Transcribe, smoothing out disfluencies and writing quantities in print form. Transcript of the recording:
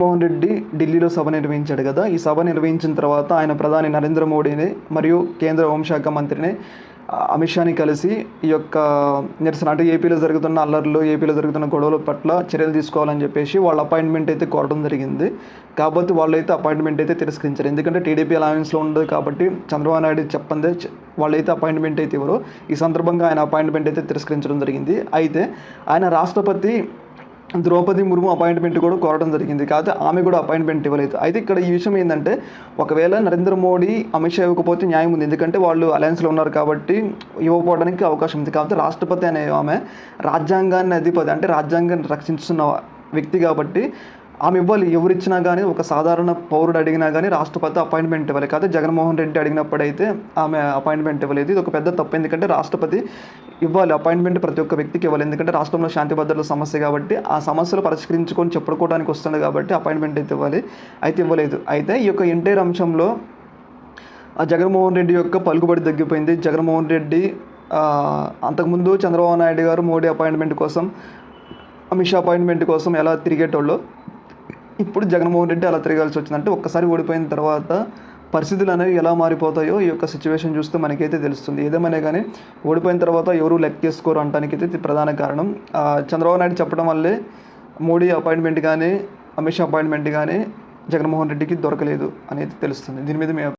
జగన్మోహన్ రెడ్డి ఢిల్లీలో సభ నిర్వహించాడు కదా. ఈ సభ నిర్వహించిన తర్వాత ఆయన ప్రధాని నరేంద్ర మోడీని మరియు కేంద్ర హోంశాఖ మంత్రిని అమిత్ షాని కలిసి ఈ యొక్క నిరసన అంటే ఏపీలో జరుగుతున్న అల్లర్లు, ఏపీలో జరుగుతున్న గొడవల పట్ల చర్యలు తీసుకోవాలని చెప్పేసి వాళ్ళ అపాయింట్మెంట్ అయితే కోరడం జరిగింది. కాబట్టి వాళ్ళైతే అపాయింట్మెంట్ అయితే తిరస్కరించారు. ఎందుకంటే టీడీపీ అలయన్స్లో ఉండదు కాబట్టి చంద్రబాబు నాయుడు చెప్పందే వాళ్ళైతే అపాయింట్మెంట్ అయితే ఇవ్వరు. ఈ సందర్భంగా ఆయన అపాయింట్మెంట్ అయితే తిరస్కరించడం జరిగింది. అయితే ఆయన రాష్ట్రపతి ద్రౌపది ముర్ము అపాయింట్మెంట్ కూడా కోరడం జరిగింది. కాకపోతే ఆమె కూడా అపాయింట్మెంట్ ఇవ్వలేదు. అయితే ఇక్కడ ఈ విషయం ఏంటంటే, ఒకవేళ నరేంద్ర మోడీ అమిత్ షా ఇవ్వకపోతే న్యాయం ఉంది. ఎందుకంటే వాళ్ళు అలయన్స్లో ఉన్నారు కాబట్టి ఇవ్వకపోవడానికి అవకాశం ఉంది. కాకపోతే రాష్ట్రపతి అనే ఆమె రాజ్యాంగాన్ని అధిపతి, అంటే రాజ్యాంగాన్ని రక్షిస్తున్న వ్యక్తి కాబట్టి ఆమె ఇవ్వాలి. ఎవరిచ్చినా కానీ, ఒక సాధారణ పౌరుడు అడిగినా కానీ రాష్ట్రపతి అపాయింట్మెంట్ ఇవ్వాలి. కాకపోతే జగన్మోహన్ రెడ్డి అడిగినప్పుడైతే ఆమె అపాయింట్మెంట్ ఇవ్వలేదు. ఇది ఒక పెద్ద తప్పు. ఎందుకంటే రాష్ట్రపతి ఇవ్వాలి అపాయింట్మెంట్, ప్రతి ఒక్క వ్యక్తికి ఇవ్వాలి. ఎందుకంటే రాష్ట్రంలో శాంతి భద్రతల సమస్య కాబట్టి ఆ సమస్యలు పరిష్కరించుకొని చెప్పుకోవడానికి వస్తుంది కాబట్టి అపాయింట్మెంట్ అయితే ఇవ్వాలి. అయితే ఇవ్వలేదు. అయితే ఈ యొక్క ఎంటైర్ అంశంలో జగన్మోహన్ రెడ్డి యొక్క పలుకుబడి తగ్గిపోయింది. జగన్మోహన్ రెడ్డి అంతకుముందు చంద్రబాబు నాయుడు గారు మోడీ అపాయింట్మెంట్ కోసం, అమిత్ షా అపాయింట్మెంట్ కోసం ఎలా తిరిగేటోళ్ళు, ఇప్పుడు జగన్మోహన్ రెడ్డి అలా తిరగాల్సి వచ్చిందంటే ఒక్కసారి ఓడిపోయిన తర్వాత పరిస్థితులు అనేవి ఎలా మారిపోతాయో ఈ యొక్క సిచ్యువేషన్ చూస్తే మనకైతే తెలుస్తుంది. ఏదేమైనా కానీ ఓడిపోయిన తర్వాత ఎవరు లెక్కేసుకోరు అనడానికి అయితే ప్రధాన కారణం చంద్రబాబు నాయుడు చెప్పడం వల్లే మోడీ అపాయింట్మెంట్ కానీ, అమిత్ షా అపాయింట్మెంట్ కానీ జగన్మోహన్ రెడ్డికి దొరకలేదు అనేది తెలుస్తుంది. దీని మీద